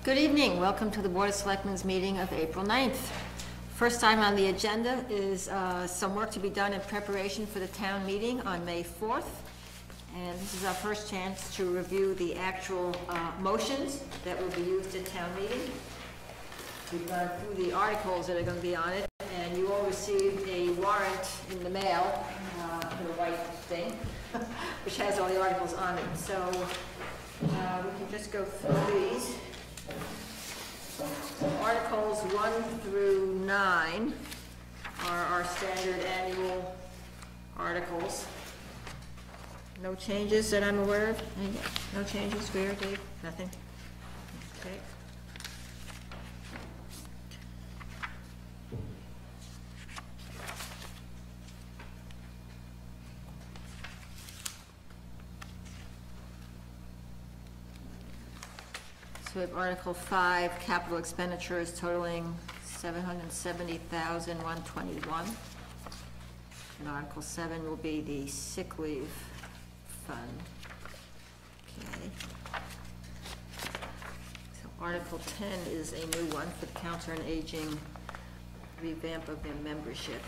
Good evening. Welcome to the Board of Selectmen's meeting of April 9th. First item on the agenda is some work to be done in preparation for the town meeting on May 4th. And this is our first chance to review the actual motions that will be used at town meeting. We've gone through the articles that are going to be on it, and you all received a warrant in the mail, the white thing, which has all the articles on it. So we can just go through these. Articles 1 through 9 are our standard annual articles. No changes that I'm aware of? No changes, Greer, Dave? Nothing? Okay. So we have Article 5, capital expenditures totaling $770,121. And Article 7 will be the sick leave fund. Okay. So Article 10 is a new one for the Council on Aging, revamp of their membership.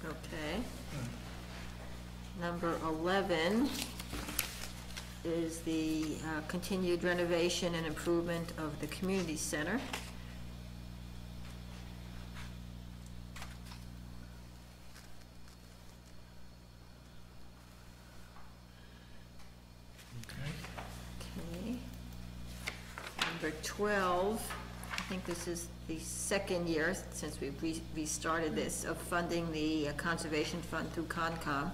Okay. Number 11 is the continued renovation and improvement of the community center. Okay. Number 12. I think this is the second year since we've restarted this of funding the conservation fund through Concom.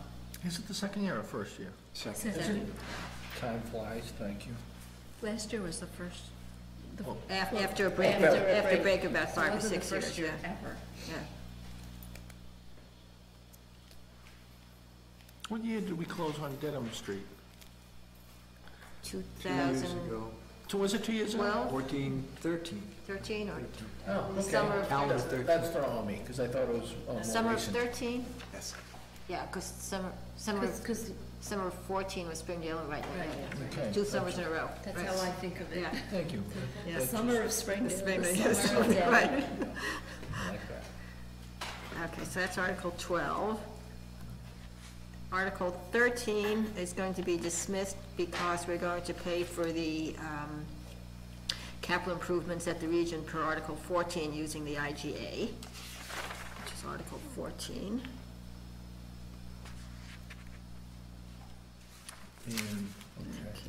Is it the second year or first year? Second. Time flies, thank you. Last year was the first. After a break, after a break about 5 or 6 years. Year ever. Yeah. What year did we close on Dedham Street? 2000. 2 years ago. So was it 2 years ago? 12? 14, 13. 13 or Oh, the summer of Calendar 13. 13. That's throwing me, because I thought it was more Summer of recent. 13? Yes. Yeah, because summer of 14 was Springdale, right? Okay. 2 summers in a row. That's Right. how I think of it. Yeah. Thank you. Yeah. Summer of Springdale. Springdale, Summer of Dedham. right. I like that. Okay, so that's Article 12. Article 13 is going to be dismissed because we're going to pay for the capital improvements at the region per Article 14 using the IGA, which is Article 14. Okay.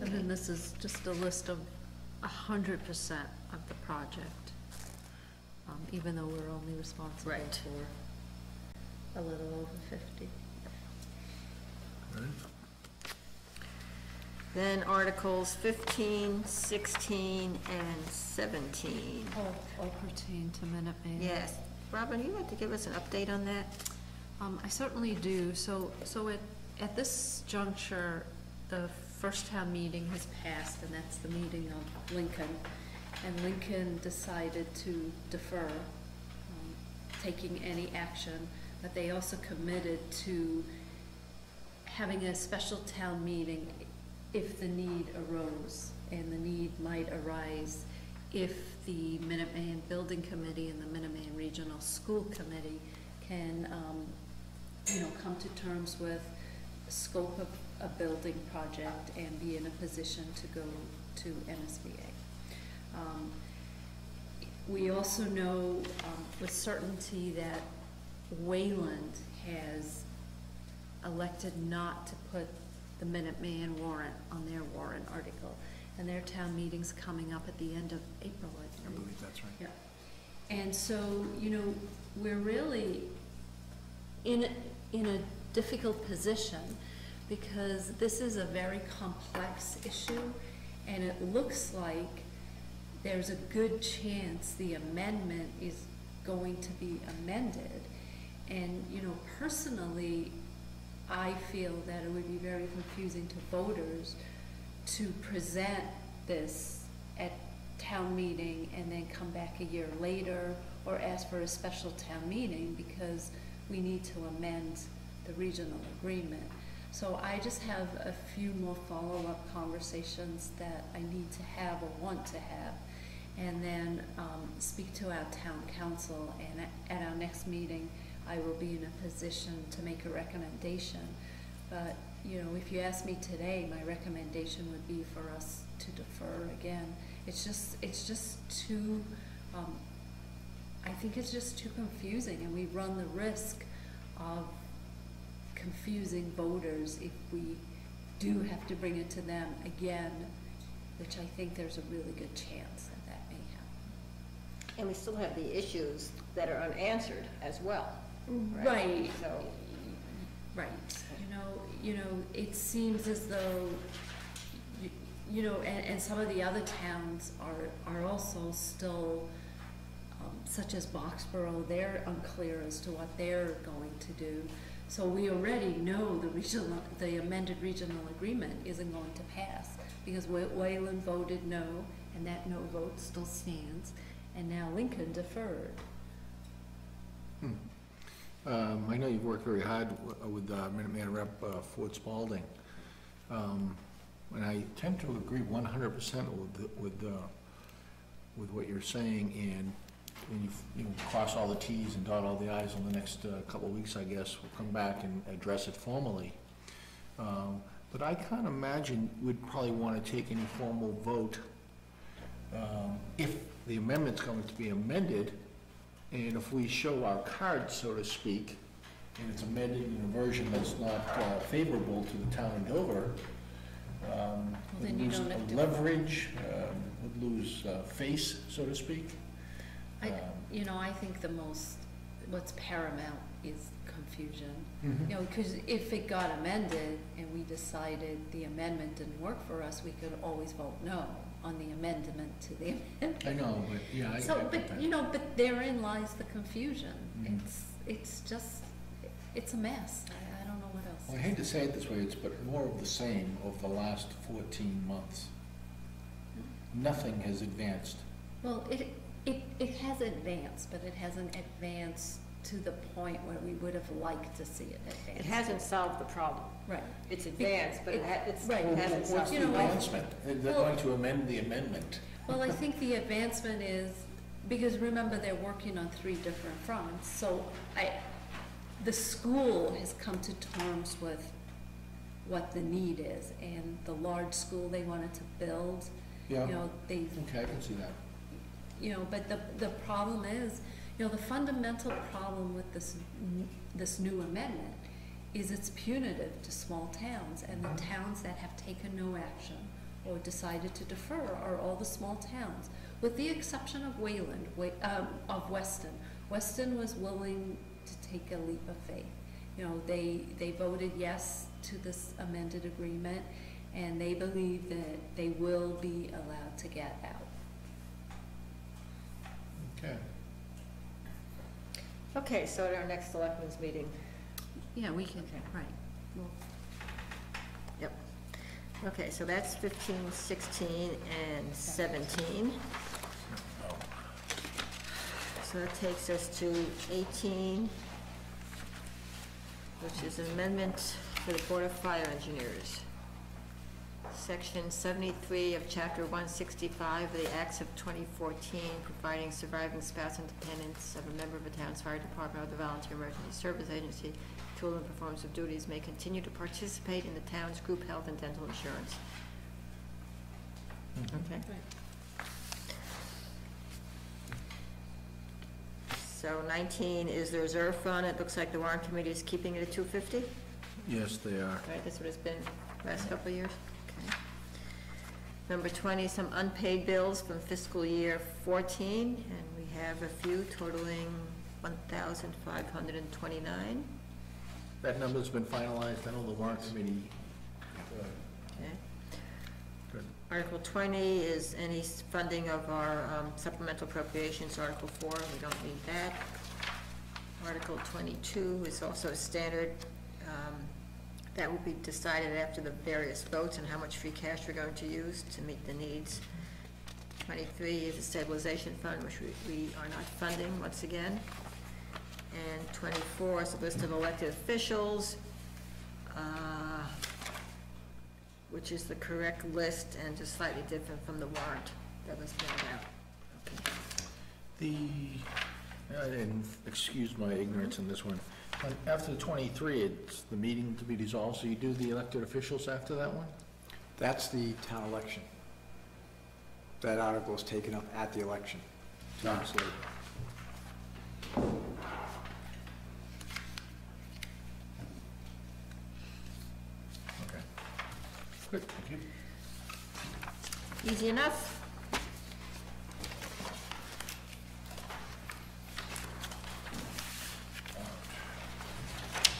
And then this is just a list of 100% of the project, even though we're only responsible Right. for a little over 50. Right. Then Articles 15, 16, and 17. All pertain to Minuteman. Yes. Robin, you'd like to give us an update on that? I certainly do. So at this juncture, the first town meeting has passed, and that's the meeting of Lincoln. And Lincoln decided to defer taking any action, but they also committed to having a special town meeting if the need arose, and the need might arise if the Minuteman Building Committee and the Minuteman Regional School Committee can, come to terms with the scope of a building project and be in a position to go to MSBA. We also know with certainty that Wayland has elected not to put the Minuteman warrant on their warrant article, and their town meeting's coming up at the end of April, I think. I believe that's right. Yeah. And so, we're really in a difficult position because this is a very complex issue, and it looks like there's a good chance the amendment is going to be amended. And, personally, I feel that it would be very confusing to voters to present this at town meeting and then come back a year later or ask for a special town meeting because we need to amend the regional agreement. So I just have a few more follow-up conversations that I need to have or want to have, and then speak to our town council, and at our next meeting, I will be in a position to make a recommendation. But, you know, if you ask me today, my recommendation would be for us to defer again. It's just too, I think it's just too confusing, and we run the risk of confusing voters if we do have to bring it to them again, which I think there's a really good chance that that may happen. And we still have the issues that are unanswered as well. Right. So, Right. You know, it seems as though, you know, and some of the other towns are also still, such as Boxborough, they're unclear as to what they're going to do. So we already know the amended regional agreement isn't going to pass because Wayland voted no, and that no vote still stands, and now Lincoln deferred. I know you've worked very hard with Minuteman Rep. Ford Spalding, and I tend to agree 100% with what you're saying. And when you cross all the T's and dot all the I's in the next couple of weeks, I guess we'll come back and address it formally. But I can't imagine we'd probably want to take any formal vote if the amendment's going to be amended. And if we show our card, so to speak, and it's amended in a version that's not favorable to the town of Dover, then would you lose don't have to- leverage, would lose face, so to speak. You know, I think what's paramount is confusion. Mhm. You know, because if it got amended and we decided the amendment didn't work for us, we could always vote no on the amendment to the amendment. I know, but yeah, I So, get that. but, you know, but therein lies the confusion. Mhm. It's just, it's a mess. I don't know what else. Well, I hate to say it this way, but more of the same over the last 14 months. Nothing has advanced. Well, it has advanced, but it hasn't advanced to the point where we would have liked to see it advance. it hasn't solved the problem. Right. It's advanced, but Right. it hasn't What's solved the the You know, problem. advancement? They're Well- going to amend the amendment. Well, I think the advancement is, because remember, they're working on 3 different fronts, so the school has come to terms with what the need is, and the large school they wanted to build, Yeah. you know, Okay, I can see that. you know, but the problem is, you know, the fundamental problem with this new amendment is it's punitive to small towns, and the towns that have taken no action or decided to defer are all the small towns, with the exception of Wayland, of Weston. Weston was willing to take a leap of faith. You know, they voted yes to this amended agreement, and they believe that they will be allowed to get out. Okay. Okay, so at our next selectmen's meeting, Yeah, we can, Okay. right. Well, yep. Okay, so that's 15, 16, and 17. So that takes us to 18, which is an amendment for the Board of Fire Engineers. Section 73 of Chapter 165 of the Acts of 2014, providing surviving spouse and dependents of a member of a town's fire department or the Volunteer Emergency Service Agency to and performance of duties may continue to participate in the town's group health and dental insurance. Okay. right. So 19 is the reserve fund. It looks like the warrant committee is keeping it at 250, Yes, they are. right? That's what it's been last couple of years. Okay. Number 20, some unpaid bills from fiscal year 14, and we have a few totaling 1,529. That number's been finalized. I know the warrant committee. Okay. Good. Article 20 is any funding of our supplemental appropriations. Article 4, we don't need that. Article 22 is also standard. That will be decided after the various votes and how much free cash we're going to use to meet the needs. 23 is the stabilization fund, which we are not funding once again. And 24 is a list of elected officials, which is the correct list and just slightly different from the warrant that was mailed out. Okay. And excuse my ignorance in this one, after the 23, it's the meeting to be dissolved, so you do the elected officials after that one? That's the town election. That article is taken up at the election. 2 months later. Okay. Good, thank you. Easy enough.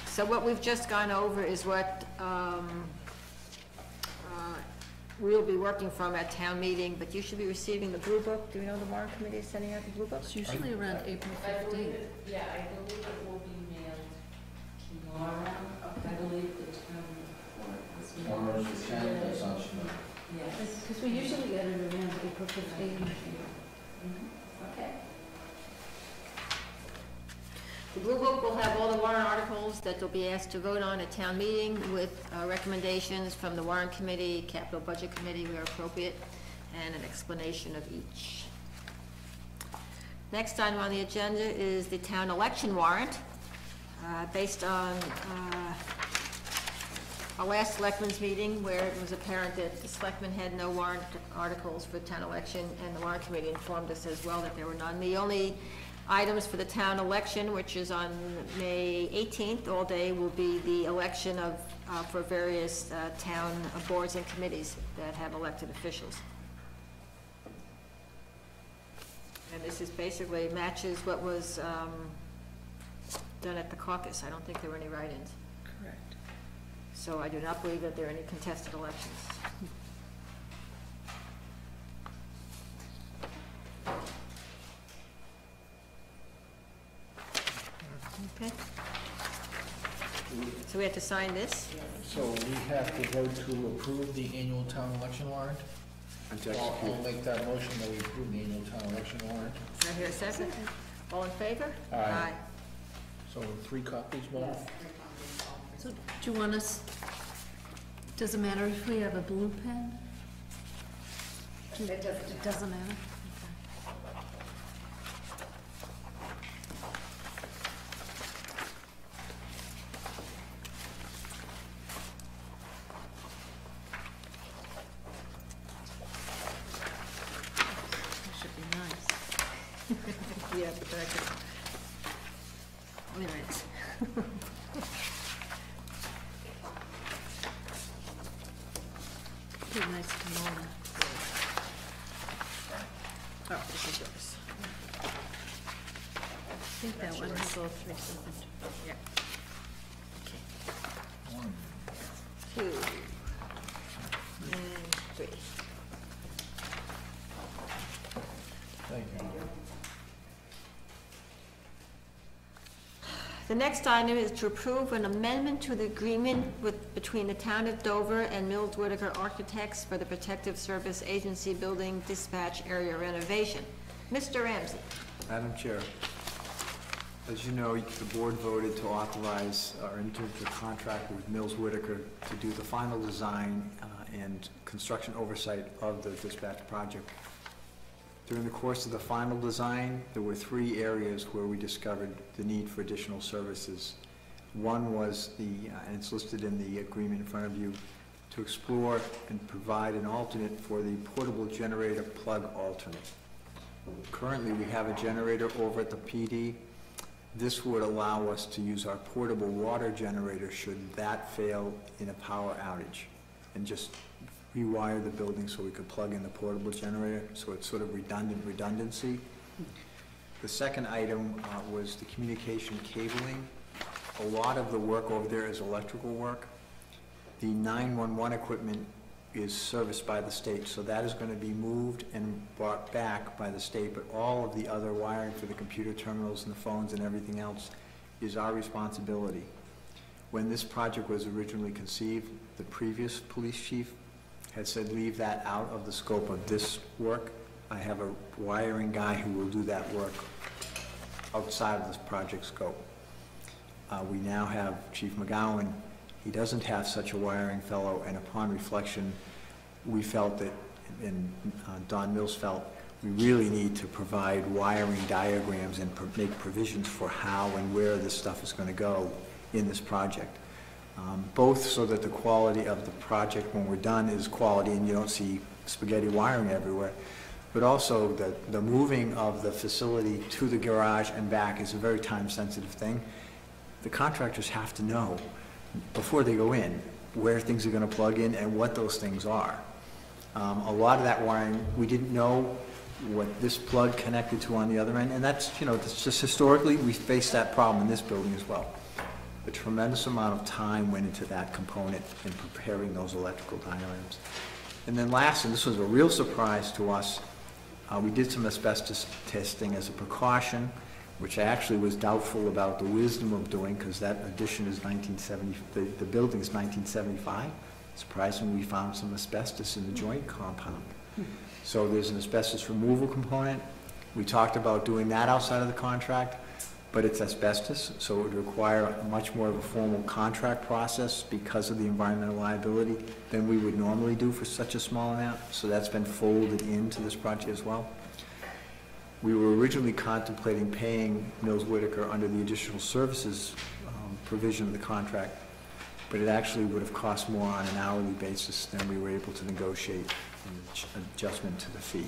So what we've just gone over is what we'll be working from at town meeting, but you should be receiving the blue book. Do we know the warrant committee is sending out the blue book? It's usually around April I believe 15th. it, yeah, I believe it will be mailed tomorrow. I believe the town report was mailed. Yes. Because we usually get it around April 15th. Okay. The blue book will have all the warrant articles that they'll be asked to vote on at town meeting with recommendations from the warrant committee, capital budget committee where appropriate, and an explanation of each. Next item on the agenda is the town election warrant. Based on our last selectmen's meeting where it was apparent that the selectmen had no warrant articles for the town election, and the warrant committee informed us as well that there were none. The only items for the town election, which is on May 18th, all day, will be the election of, for various town boards and committees that have elected officials. And this is basically matches what was done at the caucus. I don't think there were any write-ins. Correct. So I do not believe that there are any contested elections. Okay. So we have to sign this? So we have to vote to approve the annual town election warrant? And to I'll execute. make that motion that we approve the annual town election warrant. Can I hear a second? All in favor? Aye. So 3 copies, Bob? So do you want us, does it matter if we have a blue pen? It doesn't matter? That should be nice. Yeah, but I can... Wait a minute. Be nice to know that. Oh, this is yours. I think that one has all 3 signatures. Yeah. Okay. 1. 2 and 3. Thank you. The next item is to approve an amendment to the agreement between the town of Dover and Mills Whitaker Architects for the Protective Service Agency Building Dispatch Area renovation. Mr. Ramsey. Madam Chair, as you know, the board voted to authorize or enter into a contract with Mills Whitaker to do the final design and construction oversight of the dispatch project. During the course of the final design, there were 3 areas where we discovered the need for additional services. One was and it's listed in the agreement in front of you, to explore and provide an alternate for the portable generator plug alternate. Currently, we have a generator over at the PD. This would allow us to use our portable water generator should that fail in a power outage, and just rewire the building so we could plug in the portable generator, so it's sort of redundancy. The second item was the communication cabling. A lot of the work over there is electrical work. The 911 equipment is serviced by the state, so that is going to be moved and brought back by the state, but all of the other wiring for the computer terminals and the phones and everything else is our responsibility. When this project was originally conceived, the previous police chief had said leave that out of the scope of this work. I have a wiring guy who will do that work outside of this project scope. We now have Chief McGowan. He doesn't have such a wiring fellow, and upon reflection, we felt that, and Don Mills felt, we really need to provide wiring diagrams and make provisions for how and where this stuff is going to go in this project. Both so that the quality of the project when we're done is quality and you don't see spaghetti wiring everywhere, but also that the moving of the facility to the garage and back is a very time-sensitive thing. The contractors have to know before they go in where things are going to plug in and what those things are. A lot of that wiring, we didn't know what this plug connected to on the other end, and that's, you know, that's just historically, we faced that problem in this building as well. A tremendous amount of time went into that component in preparing those electrical diagrams. And then last, and this was a real surprise to us, we did some asbestos testing as a precaution, which I actually was doubtful about the wisdom of doing, because that addition is 1970, the building is 1975. Surprisingly, we found some asbestos in the joint compound. So there's an asbestos removal component. We talked about doing that outside of the contract, but it's asbestos, so it would require much more of a formal contract process because of the environmental liability than we would normally do for such a small amount. So that's been folded into this project as well. We were originally contemplating paying Mills Whitaker under the additional services provision of the contract, but it actually would have cost more on an hourly basis than we were able to negotiate an adjustment to the fee.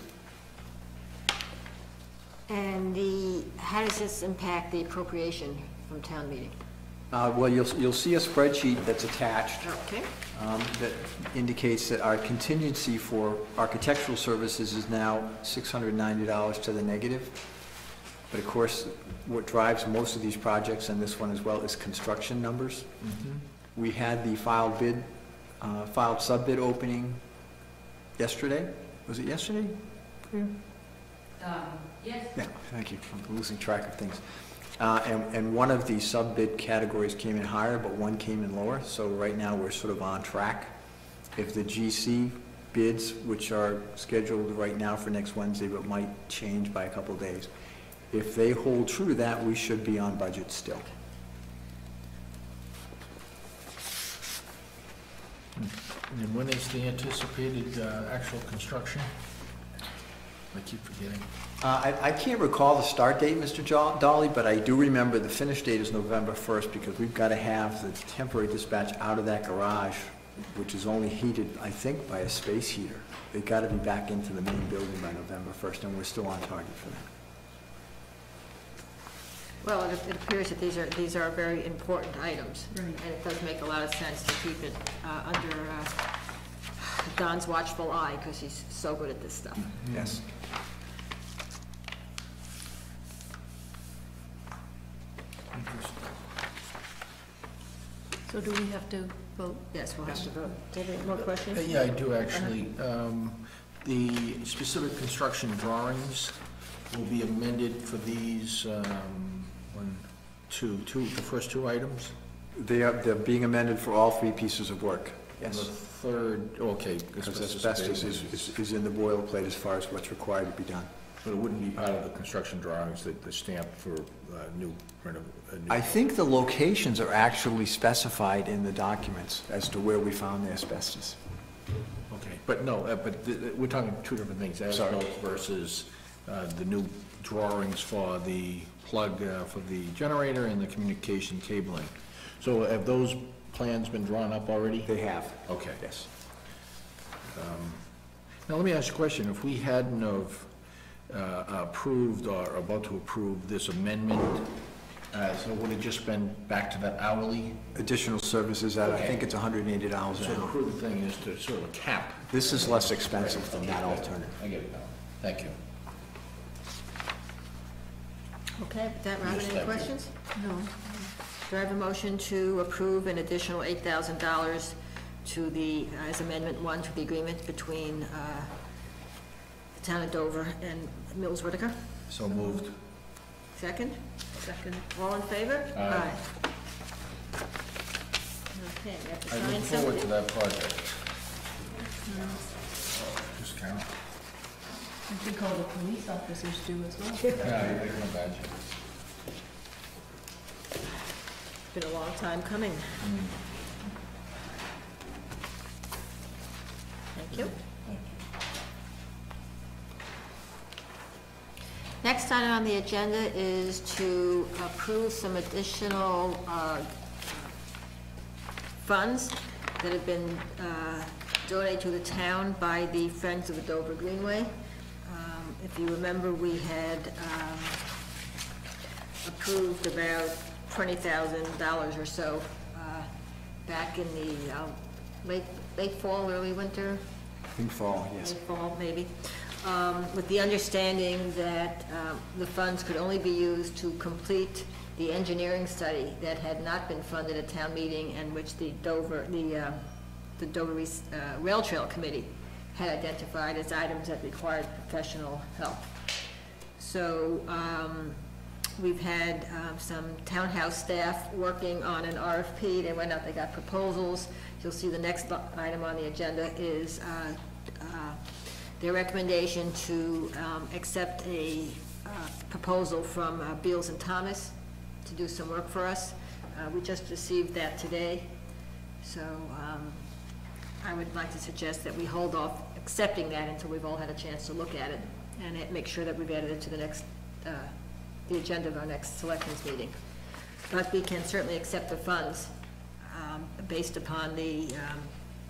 And how does this impact the appropriation from town meeting? Well, you'll see a spreadsheet that's attached. Okay. That indicates that our contingency for architectural services is now $690 to the negative. But of course, what drives most of these projects, and this one as well, is construction numbers. We had the filed sub-bid opening yesterday. Was it yesterday? Yes. Yeah, thank you. I'm losing track of things. And one of the sub-bid categories came in higher, but one came in lower. So right now we're sort of on track. If the GC bids, which are scheduled right now for next Wednesday, but might change by a couple of days, if they hold true to that, we should be on budget still. And when is the anticipated actual construction? I keep forgetting. I can't recall the start date, Mr. Dolly, but I do remember the finish date is November 1st because we've got to have the temporary dispatch out of that garage, which is only heated, I think, by a space heater. They've got to be back into the main building by November 1st, and we're still on target for that. Well, it appears that these are very important items. Right. And it does make a lot of sense to keep it under Don's watchful eye, because he's so good at this stuff. Yes. So do we have to vote? Yes, we'll have to vote. Do you have any more questions? Yeah, I do actually. The specific construction drawings will be amended for these, the first two items? They're being amended for all three pieces of work. And the Yes. third, okay. Because asbestos is in the boilerplate as far as what's required to be done. But it wouldn't be part of the construction drawings, the stamp for new. I think the locations are actually specified in the documents as to where we found the asbestos. Okay, but no, we're talking two different things, as-built versus the new drawings for the plug for the generator and the communication cabling. So have those plans been drawn up already? They have. Okay. Yes. Now, let me ask you a question. If we hadn't have approved or about to approve this amendment, so would it just been back to that hourly? Additional services at, I think it's $180 So an the hour. prudent thing is to sort of cap. This is less expensive than that alternative. I get it now. Thank you. Okay, with that, Robin, Yes, any thank you. questions? No. Do I have a motion to approve an additional $8,000 to the, as Amendment 1 to the agreement between the town of Dover and Mills Whitaker? So moved. Second? Second. All in favor? Aye. Okay, we have to I sign look forward to something. that project. Just count. I think all the police officers do as well. Yeah, I can imagine. Been a long time coming. Thank you. Thank you. Next item on the agenda is to approve some additional funds that have been donated to the town by the Friends of the Dover Greenway. If you remember, we had approved about $20,000 or so back in the late fall, early winter. I think fall, yes. Late fall, maybe, with the understanding that the funds could only be used to complete the engineering study that had not been funded at town meeting, and which the Dover Rail Trail Committee had identified as items that required professional help. So we've had some townhouse staff working on an RFP. They went out, they got proposals. You'll see the next item on the agenda is their recommendation to accept a proposal from Beals and Thomas to do some work for us. We just received that today, so I would like to suggest that we hold off accepting that until we've all had a chance to look at it and make sure that we've added it to the next, the agenda of our next selectmen's meeting. But we can certainly accept the funds based upon the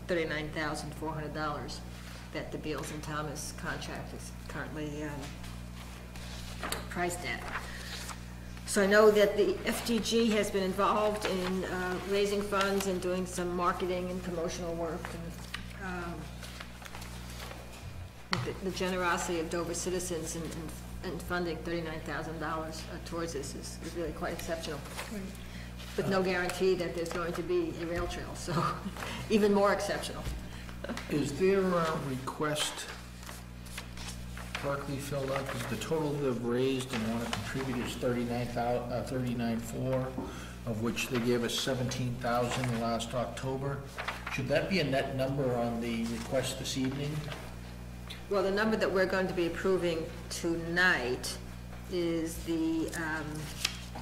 $39,400 that the Beals and Thomas contract is currently priced at. So I know that the FDG has been involved in raising funds and doing some marketing and promotional work. And the generosity of Dover citizens in funding $39,000 towards this is really quite exceptional. With no guarantee that there's going to be a rail trail, so even more exceptional. Is there a request correctly filled out? Because the total they've raised and want to contribute is $39,400, of which they gave us $17,000 last October. Should that be a net number on the request this evening? Well, the number that we're going to be approving tonight is the,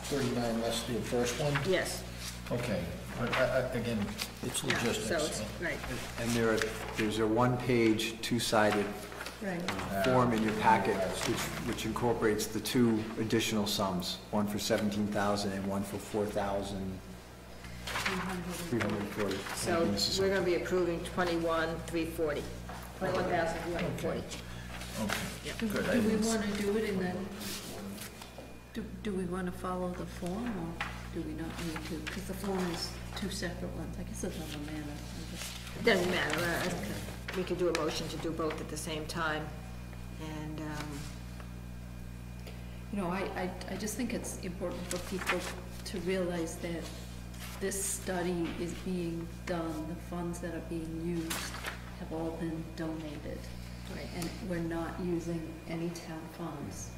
39 less the first one? yes. Okay, again, it's Yeah, logistics. so it's, right. And there's a one-page, two-sided Right. form in your packet, which incorporates the two additional sums, one for $17,000 and one for $4,340. So we're going to be approving 21,340. 21,340. Okay, good. Do we want to do it in the, do we want to follow the form, or do we not need to? Because the form is two separate ones. I guess it doesn't matter. It doesn't matter. We could do a motion to do both at the same time. And, You know, I just think it's important for people to realize that this study is being done, the funds that are being used have all been donated. right. And we're not using any town funds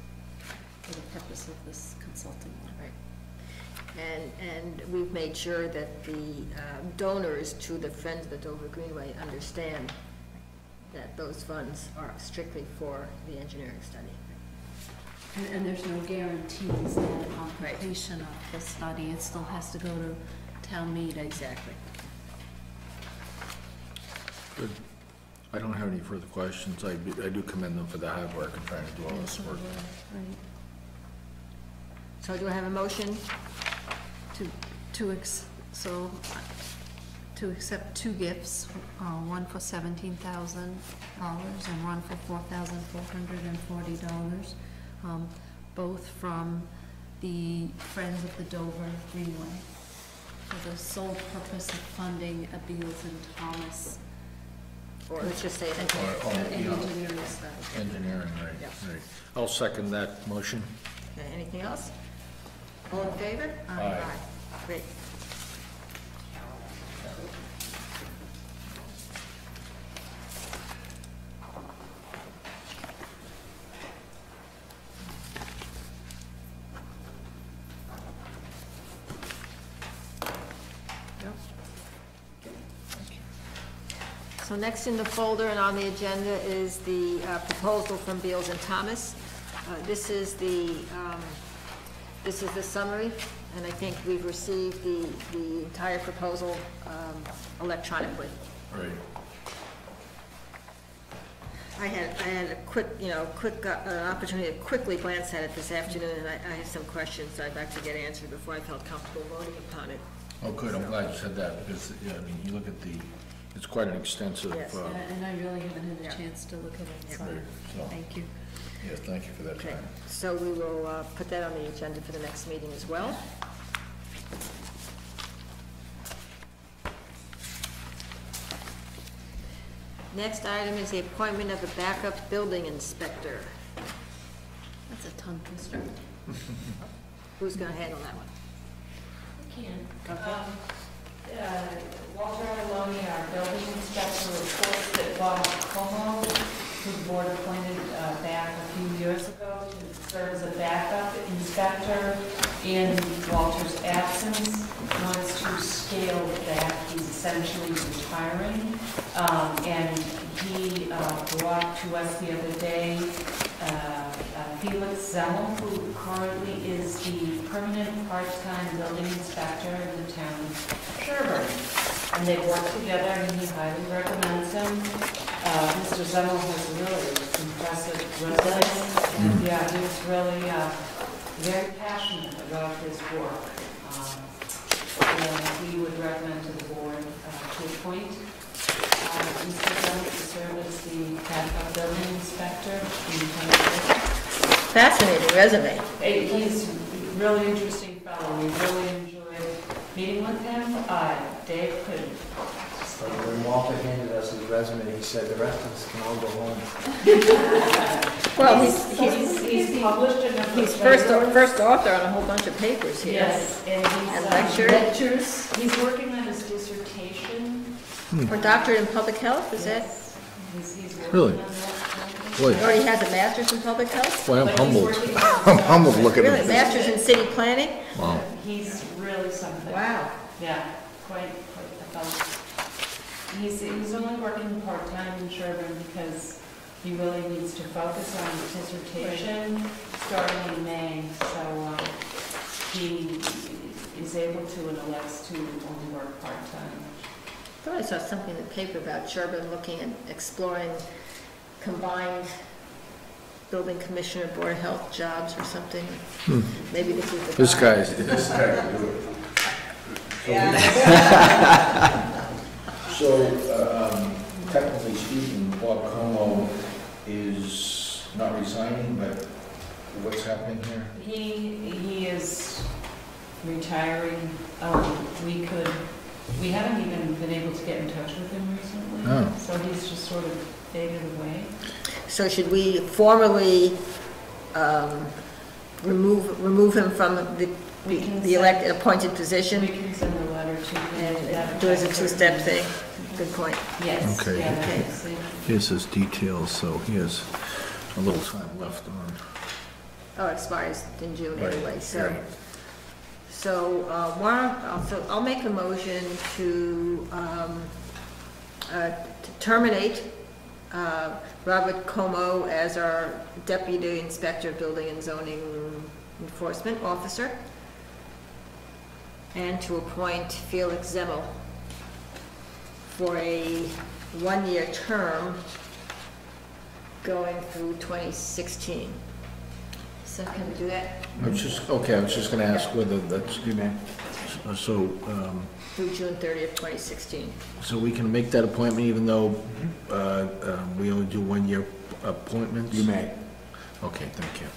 for the purpose of this consulting work. Right. And we've made sure that the donors to the Friends of the Dover Greenway understand that those funds are strictly for the engineering study. And there's no guarantees that on completion of the study, it still has to go to town meeting. Exactly. Good. I don't have any further questions. I do commend them for the hard work in trying to do all this work. Right. So do I have a motion? To accept two gifts, one for $17,000 and one for $4,440, both from the Friends of the Dover Greenway, for the sole purpose of funding a Beals and Thomas Or let's just say that. engineering study. Engineering, right, Yeah. right. I'll second that motion. Okay, anything else? All in favor? Aye. Great. So So next in the folder and on the agenda is the proposal from Beals and Thomas. This is the summary, and I think we've received the entire proposal electronically. Right. I had a quick opportunity to quickly glance at it this afternoon, and I have some questions I'd like to get answered before I felt comfortable voting upon it. Oh, good, I'm glad you said that, because, yeah, I mean, you look at it's quite an extensive. Yes. And I really haven't had Yeah. a chance to look at it, so, Right, so- thank you. Yes, thank you for that Okay, time. so we will put that on the agenda for the next meeting as well. Next item is the appointment of a backup building inspector. That's a tongue twister. Who's gonna handle that one? Walter Maloney, our building inspector, reports that Bob Como, who the board appointed back a few years ago to serve as a backup inspector in Walter's absence, wants to scale back. He's essentially retiring. And he brought to us the other day Felix Zemmel, who currently is the permanent part-time building inspector in the town of Sherburne. And they work together, and he highly recommends him. Mr. Zemmel has a really impressive resume, and yeah, he's really very passionate about his work. And he would recommend to the board to appoint Mr. Zemmel to serve as the backup building inspector in the town of Sherburne. Fascinating resume. He's a really interesting fellow. We really enjoyed meeting with him. Dave could. So when Walter handed us his resume, he said, "The rest of us can all go home." Well, he's published in a. he's first author on a whole bunch of papers here. Yes, and he's And lectures. He's working on his dissertation. For doctorate in public health, is that? Yes. He's working Really? on that. Boy, He already has a master's in public health? boy, I'm But he's humbled. working on I'm his humbled looking Really, at this. master's in city planning? Wow. He's really something. Wow. Yeah, quite a fellow. He's only working part-time in Sherburne because he really needs to focus on his dissertation starting in May. So he is able to and elects to only work part-time. I thought I saw something in the paper about Sherburne looking at exploring combined building commissioner, board of health jobs or something. Maybe this is the This guy. this guy can do it. So, technically speaking, Bob Como is not resigning, but what's happening here? He is retiring. We haven't even been able to get in touch with him recently. Oh. So he's just sort of faded away. So should we formally remove him from We can the elected, appointed We position? can send a letter to him. to that And do it as a effect. two-step thing? Good point. Yes. Okay. Yeah, Okay. that's it. Here's his details, so he has a little time left on. Oh, it expires in June Right, anyway, so. right. So, I'll make a motion to terminate Robert Como as our Deputy Inspector of Building and Zoning Enforcement Officer, and to appoint Felix Zemmel for a one-year term going through 2016. So can we do that? I was just gonna ask whether that's, so, Through June 30th, 2016. so we can make that appointment even though, we only do one-year appointments? You may. Okay, thank you.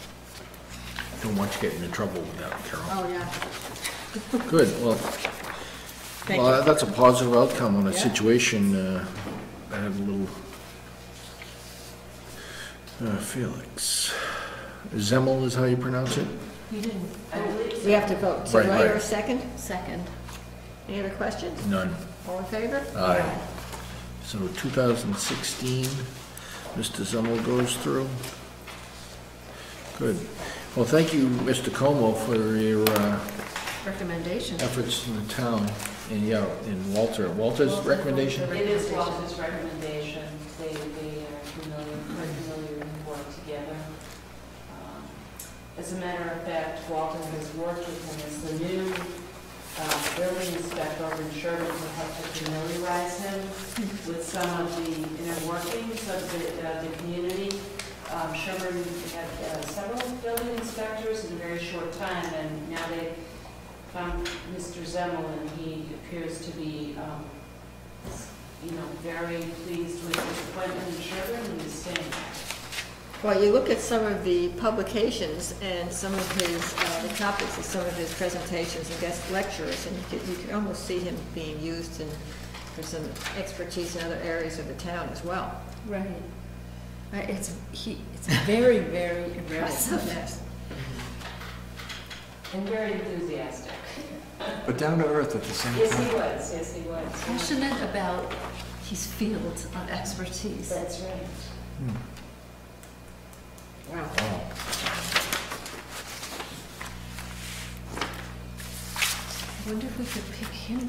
Don't want you getting into trouble with that, Carol. Oh, yeah. Good, well, Thank you. that's a positive outcome on a Yeah. situation, that had a little, Felix. Zemmel is how you pronounce it? You didn't, I believe so. We have to vote. So Right, do I hear right. a second? Second. Any other questions? None. All in favor? Aye. So 2016, Mr. Zemmel goes through. Good. Well, thank you, Mr. Como, for your recommendation. efforts in the town, and yeah, and Walter's recommendation? It is Walter's recommendation. They are familiar and work together. As a matter of fact, Walter has worked with him as the new building inspector over in Sherburne to help to familiarize him with some of the inner workings of the community. Sherburne had several building inspectors in a very short time, and now they found Mr. Zemmel, and he appears to be, very pleased with his appointment in Sherburne and is staying. Well, you look at some of the publications and some of his, the topics of some of his presentations and guest lectures, and you could almost see him being used for some expertise in other areas of the town as well. Right. It's very, very impressive. Yes. And very enthusiastic. But down to earth at the same Yes, he time. was, yes, he was. Passionate about his field of expertise. That's right. Wow. Wow. I wonder if we could pick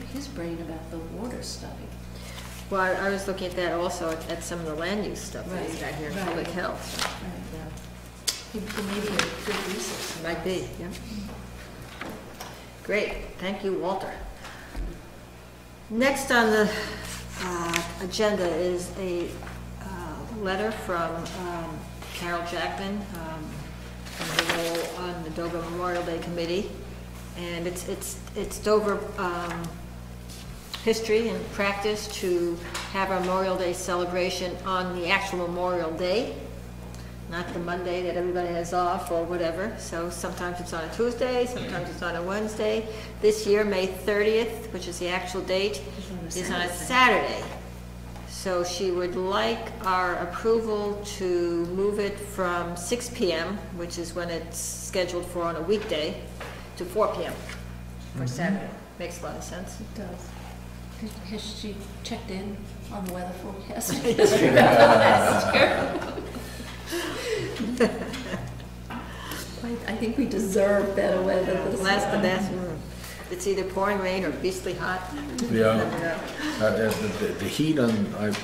his brain about the water study. Well, I was looking at that also, at some of the land use stuff that he's got here in Right. public health. Right. He may be a good resource. Might be, yeah. Great, thank you, Walter. Next on the agenda is a letter from Carol Jackman, from the role on the Dover Memorial Day Committee. And it's Dover history and practice to have our Memorial Day celebration on the actual Memorial Day, not the Monday that everybody has off or whatever. So sometimes it's on a Tuesday, sometimes it's on a Wednesday. This year, May 30th, which is the actual date, is on a Saturday. So she would like our approval to move it from 6 p.m., which is when it's scheduled for on a weekday, to 4 p.m. for Saturday. Makes a lot of sense. It does. Has she checked in on the weather forecast? I think we deserve better weather this Last the year. best. It's either pouring rain or beastly hot. Yeah. Never know. The heat on, I've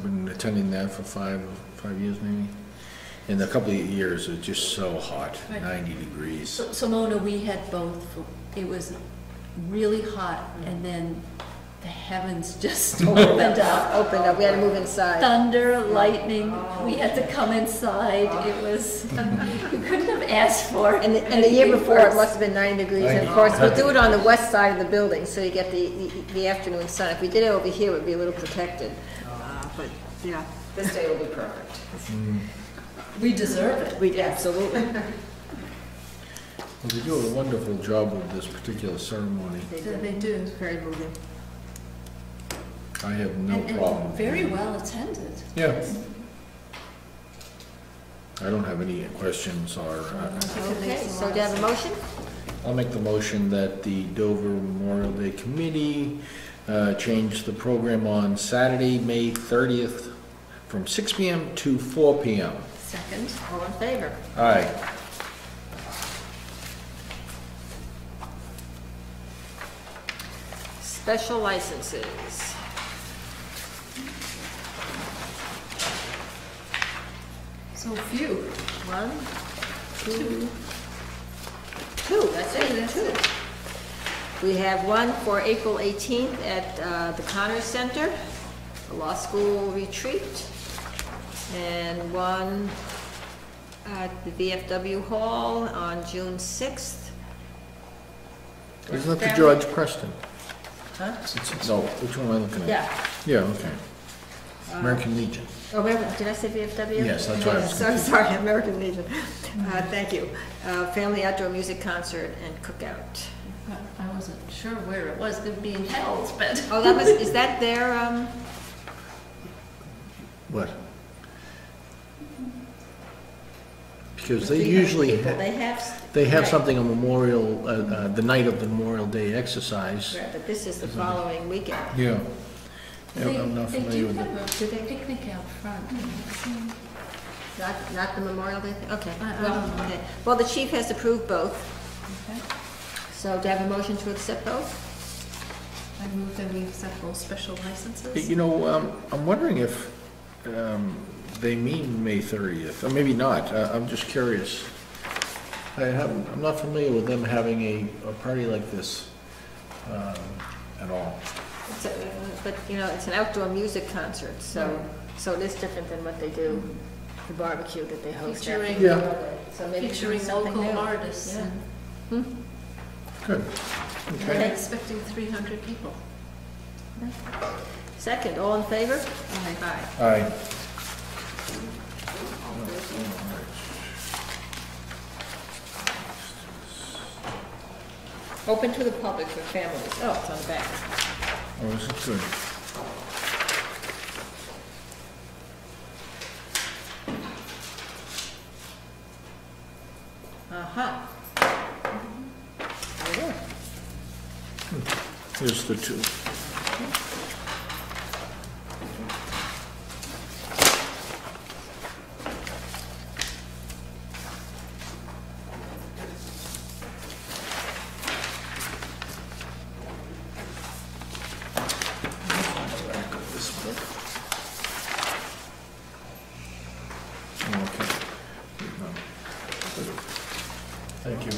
been attending that for five years maybe. In a couple of years, it's just so hot, Right. 90 degrees. So Mona, we had both. It was really hot, and then the heavens just opened up. Opened up, we had to move inside. Thunder, lightning, we had to come inside. It was, you couldn't have asked for. And the year anything before, it worse. must have been 90 degrees, and of course, we'll do it on the west side of the building, so you get the afternoon sun. If we did it over here, it would be a little protected. But, yeah, this day will be perfect. We deserve it. We absolutely. Well, they do a wonderful job with this particular ceremony. They do. It's very moving. I have no And problem. very well attended. Yeah. I don't have any questions or, Okay, so do you have a motion? I'll make the motion that the Dover Memorial Day Committee change the program on Saturday, May 30th, from 6 p.m. to 4 p.m. Second. All in favor? Aye. Special licenses. So few. One, two, that's it, two. We have one for April 18th at the Connors Center, the law school retreat, and one at the VFW Hall on June 6th. Isn't that the George Preston? Huh? No, which one am I looking at? Yeah. Yeah, okay. American Legion. Oh, did I say VFW? Yes, that's what I was So sorry, American Legion. Thank you. Family outdoor music concert and cookout. I wasn't sure where it was being held, but. Oh, is that their, What? Because they usually, they have right. something on Memorial, the night of the Memorial Day exercise. Right, but this is the following weekend. Yeah. Yeah, They I'm not do familiar with have it. a picnic out front. Not the Memorial Day thing? Okay. I Well, don't know. okay. Well, the chief has approved both, Okay. So do I have a motion to accept both? I move that we accept both special licenses. You know, I'm wondering if they mean May 30th, or maybe not. I'm just curious. I'm not familiar with them having a party like this at all. But, you know, it's an outdoor music concert, so it is different than what they do, the barbecue that they host. Featuring- Yeah. So maybe Featuring something local new. artists. Yeah. Good. We're Okay. expecting 300 people. Second, all in favor? Aye. All right. Open to the public for families. Oh, it's on the back. Oh, this is good. Uh-huh. There it is. Here's the two. Okay. Thank you.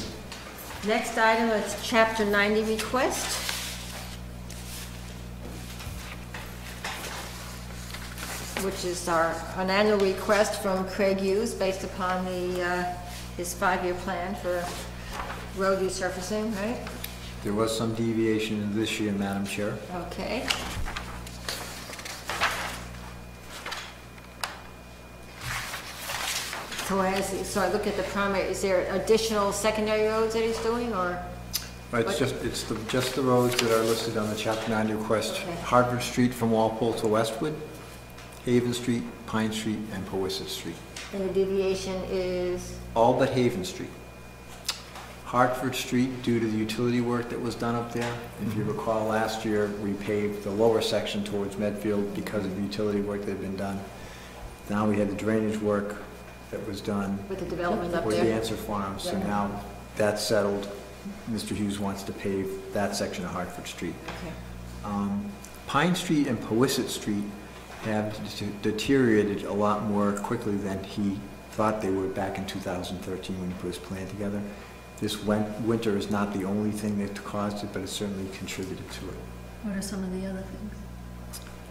Next item is Chapter 90 request. Which is an annual request from Craig Hughes based upon his 5-year plan for road resurfacing, right? There was some deviation this year, Madam Chair. Okay. So I look at the primary, is there additional secondary roads that he's doing, or? It's just the roads that are listed on the Chapter 90 request. Okay. Harvard Street from Walpole to Westwood, Haven Street, Pine Street, and Powasset Street. And the deviation is? All but Haven Street. Hartford Street, due to the utility work that was done up there. If you recall, last year, we paved the lower section towards Medfield because of the utility work that had been done. Now we had the drainage work that was done With the development up with the there? Answer Farm, so Yeah. now that's settled. Mr. Hughes wants to pave that section of Hartford Street. Okay. Pine Street and Powasset Street have deteriorated a lot more quickly than he thought they would back in 2013 when he put his plan together. This winter is not the only thing that caused it, but it certainly contributed to it. What are some of the other things?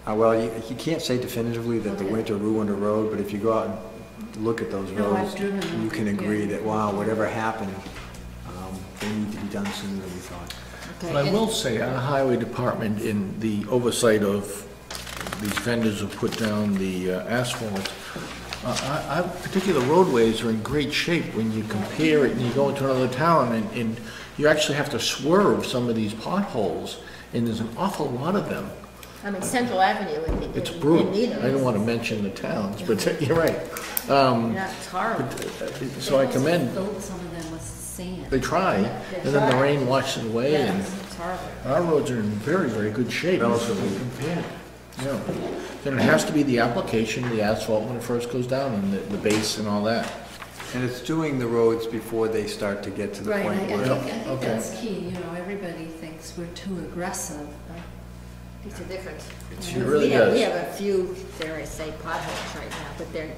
Well, you can't say definitively that the Okay. winter ruined a road, but if you go out and look at those No, I've roads, driven them. you can agree Yeah. that, wow, whatever happened, they need to be done sooner than we thought. Okay. But I and- will say, our highway department, in the oversight of these vendors who put down the asphalt, particular roadways are in great shape when you compare it and you go into another town, and you actually have to swerve some of these potholes, and there's an awful lot of them. I mean, Central Avenue in It's in brutal. Needham. I don't want to mention the towns, but you're right. Yeah, it's horrible. So I They also commend, filled some of them with sand. they try, and then the rain washes it away, and It's horrible. our roads are in very, very good shape. Relatively. Compared. Yeah. Then it has to be the application, the asphalt when it first goes down, and the base and all that. And it's doing the roads before they start to get to the Right, I point think, where, I think Okay. that's key, you know, everybody thinks we're too aggressive, but These are different. It really We does. have a few, dare I say, potholes right now, but they're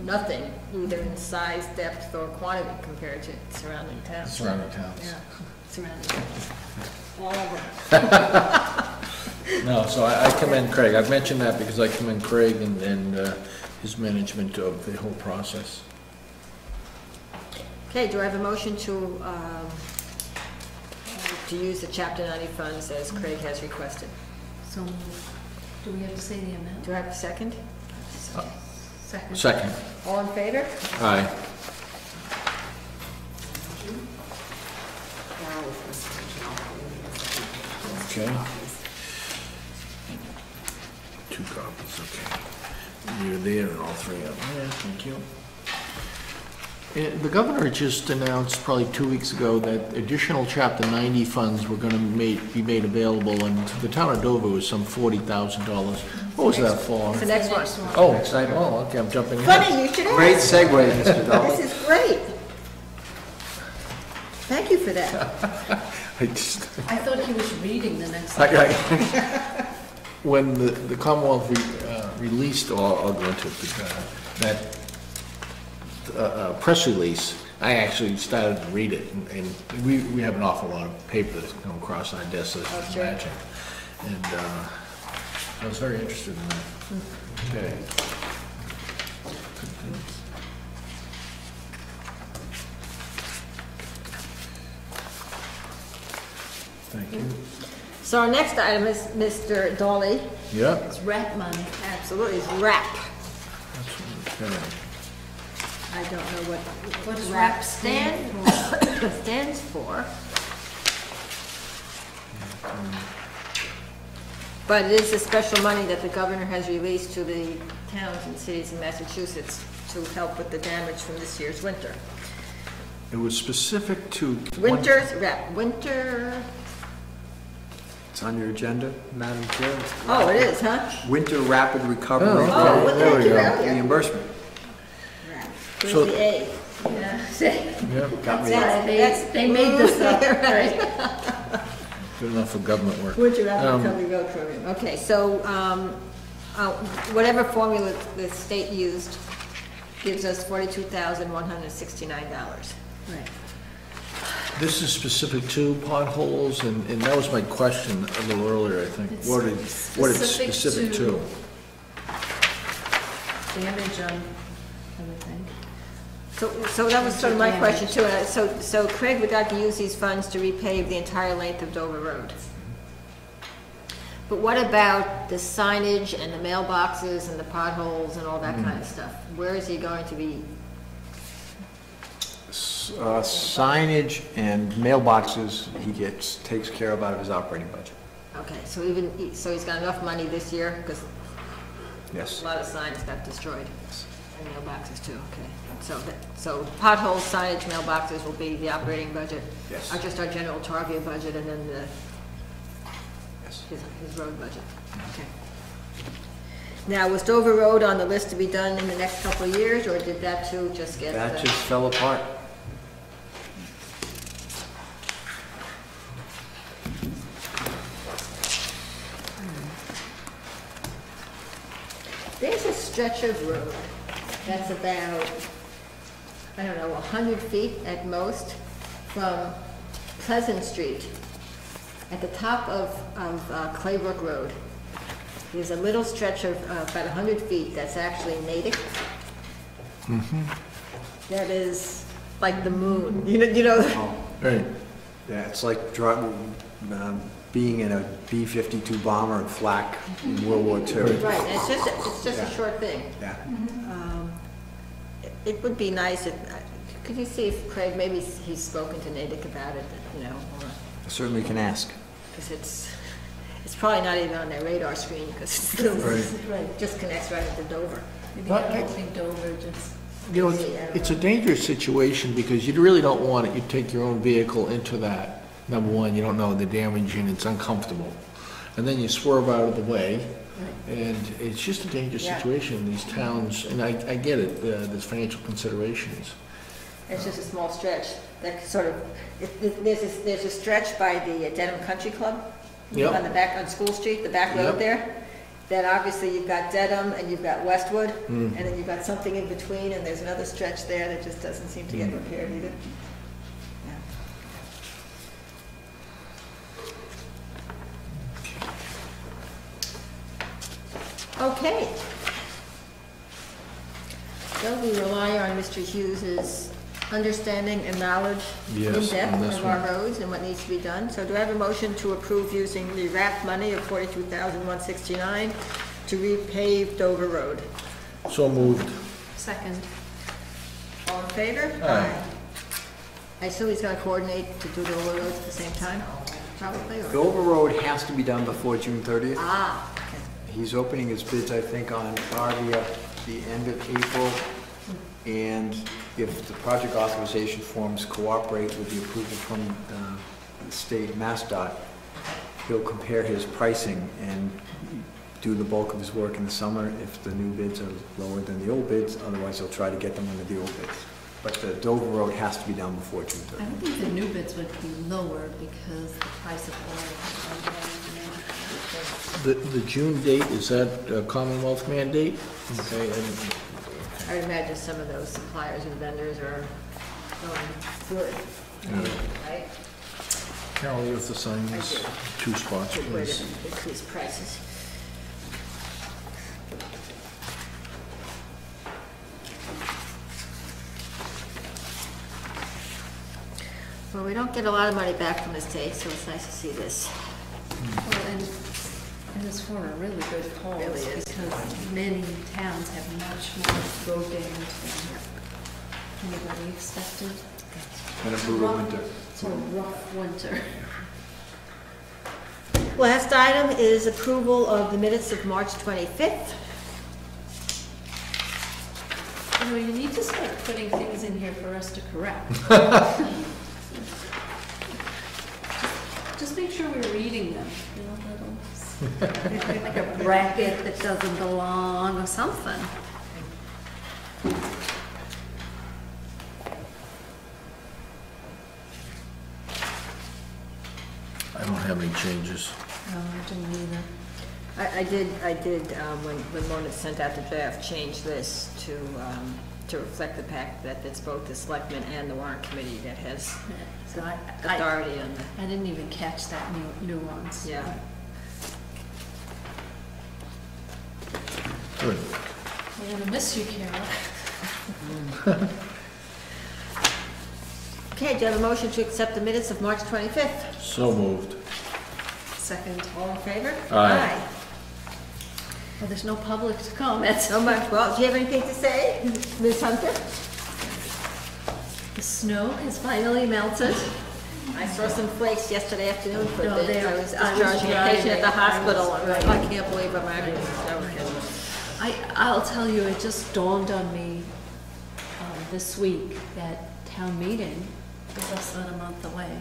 nothing, either in size, depth, or quantity compared to surrounding towns. Surrounding towns. Yeah, surrounding towns. All of them. No, so I commend Craig. I've mentioned that because I commend Craig and his management of the whole process. Okay, do I have a motion to use the Chapter 90 funds as Craig has requested? so, do we have to say the amount? Do I have a second? Second. Second. All in favor? Aye. Okay. 2 copies, okay. You're there and all 3 of them. Yeah, thank you. The governor just announced probably 2 weeks ago that additional Chapter 90 funds were gonna be made available, and to the town of Dover was some $40,000. What was that for? The next one. Oh, Next item. oh, okay, I'm jumping ahead. Funny, you should great ask. segue, Mr. Dahl. This is great. Thank you for that. I just, I thought he was reading the next. when the Commonwealth released, or I'll go into it, that press release, I actually started to read it, and we have an awful lot of paper that's come across our desks, as you can imagine. And I was very interested in that. Okay. Thank you. So our next item is Mr. Dolly. Yeah. It's rat money. Absolutely, it's RAP. Okay. I don't know What does RAP RAP stand for? stands for. But it is the special money that the governor has released to the towns and cities in Massachusetts to help with the damage from this year's winter. It was specific to. Winter's RAP, winter, It's on your agenda, Madam Chair. oh, it is, huh? Winter Rapid Recovery Oh, and Oh, what the there heck we you go. have here? Reimbursement. RAP. Where's So- the A? Yeah, see, Yeah, Got me. they made this up, right? good enough for government work. Winter Rapid Recovery Road Program, okay, so, whatever formula the state used gives us $42,169. Right. This is specific to potholes, and that was my question a little earlier, I think. It's What it's specific specific to- to. Damage on everything. So that was sort of my question too, and so Craig would like to use these funds to repave the entire length of Dover Road. But what about the signage and the mailboxes and the potholes and all that kind of stuff? Where is he going to be? Signage and mailboxes takes care of out of his operating budget. Okay, so so he's got enough money this year, because Yes. a lot of signs got destroyed, and mailboxes too, okay. So potholes, signage, mailboxes will be the operating budget? Yes. Or just our general target budget, and then Yes. his road budget, okay. Now, was Dover Road on the list to be done in the next couple of years, or did that too just get? That just fell apart. There's a stretch of road that's about, I don't know, 100 feet at most from Pleasant Street at the top of Claybrook Road. There's a little stretch of about 100 feet that's actually Natick. That is like the moon, you know? Oh, Right. yeah, it's like being in a B-52 bomber and flak in World War II. Right, and it's just a Yeah. short thing. Yeah. It would be nice if, could you see if Craig, maybe he's spoken to Natick about it, you know, or, I certainly can ask. because it's probably not even on their radar screen, because it's still, Right. just connects right into Dover. Maybe But they're I- hoping Dover just. You know, it's a dangerous situation, because you really don't want it, you take your own vehicle into that. Number one, you don't know the damage, and it's uncomfortable. And then you swerve out of the way, and it's just a dangerous Yeah. situation in these towns, and I get it, there's financial considerations. It's just a small stretch, that sort of, there's a stretch by the Dedham Country Club. Yep. On the back, on School Street, the back Yep. road there. Then obviously you've got Dedham and you've got Westwood, and then you've got something in between, and there's another stretch there that just doesn't seem to get repaired either. Yeah. Okay. So we rely on Mr. Hughes's understanding and knowledge in Yes, depth on this of our one. roads and what needs to be done. So do I have a motion to approve using the RAP money of $42,169 to repave Dover Road? So moved. Second. All in favor? Aye. I assume he's gonna coordinate to do Dover roads at the same time, probably, or? Dover Road has to be done before June 30th. Ah, okay. He's opening his bids, I think, on probably the end of April. And if the project authorization forms cooperate with the approval from the state MassDOT, he'll compare his pricing and do the bulk of his work in the summer if the new bids are lower than the old bids. Otherwise, he'll try to get them under the old bids. But the Dover Road has to be done before June I 30th. would think the new bids would be lower because the price of oil has gone down. The June date, is that a Commonwealth mandate? Okay, I would imagine some of those suppliers and vendors are going good, right? Carol, you have to sign these two spots, Good way please. to increase prices. Well, we don't get a lot of money back from the state, so it's nice to see this. Well, and it's for a really good cause, Really is. because many towns have much more road damage than anybody expected. And a brutal winter. It's a rough winter. Last item is approval of the minutes of March 25th. You know, you need to start putting things in here for us to correct. Just make sure we're reading them, you know, little, like a bracket that doesn't belong or something. I don't have any changes. No, I didn't either. I did, when Mona sent out the draft, change this to reflect the fact that it's both the selectmen and the warrant committee that has So I authority on the, I didn't even catch that nuance. yeah. Good. We're gonna miss you, Carol. Okay, do you have a motion to accept the minutes of March 25th? So moved. Second. All in favor? Aye. Well, there's no public comment. So much, well, do you have anything to say, Ms. Hunter? The snow has finally melted. I saw some flakes yesterday afternoon for No, the, I was I was discharging a patient at the driving. I was hospital, and I driving. can't believe I'm actually snow. I'll tell you, it just dawned on me this week that town meeting is less than a month away.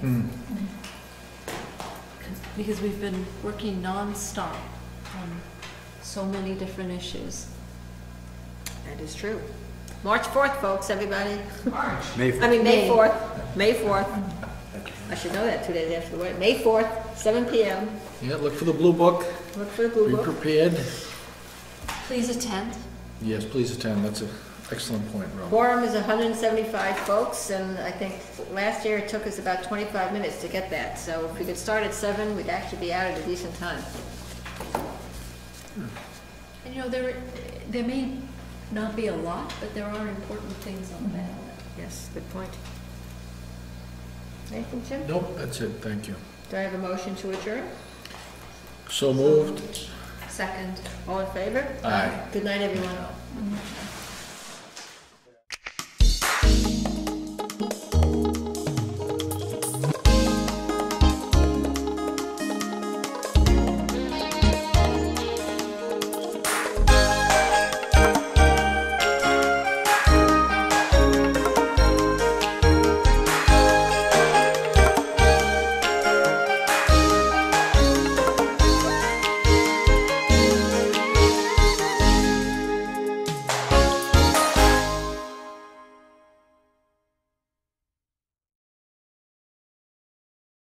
Because we've been working nonstop on so many different issues. That is true. March 4th, folks, everybody. May I mean, May May. 4th, May 4th. I should know that 2 days after the wedding. May 4th, 7 PM. Yeah, look for the blue book. Look for the blue Be book. prepared. Please attend. Yes, please attend. That's an excellent point, Rob. Quorum is 175 folks, and I think last year it took us about 25 minutes to get that. So if we could start at 7, we'd actually be out at a decent time. And you know, there may not be a lot, but there are important things on the ballot. Yes, good point. Anything, Jim? Nope, that's it. Thank you. Do I have a motion to adjourn? So moved. Second. All in favor? Aye. Good night, everyone.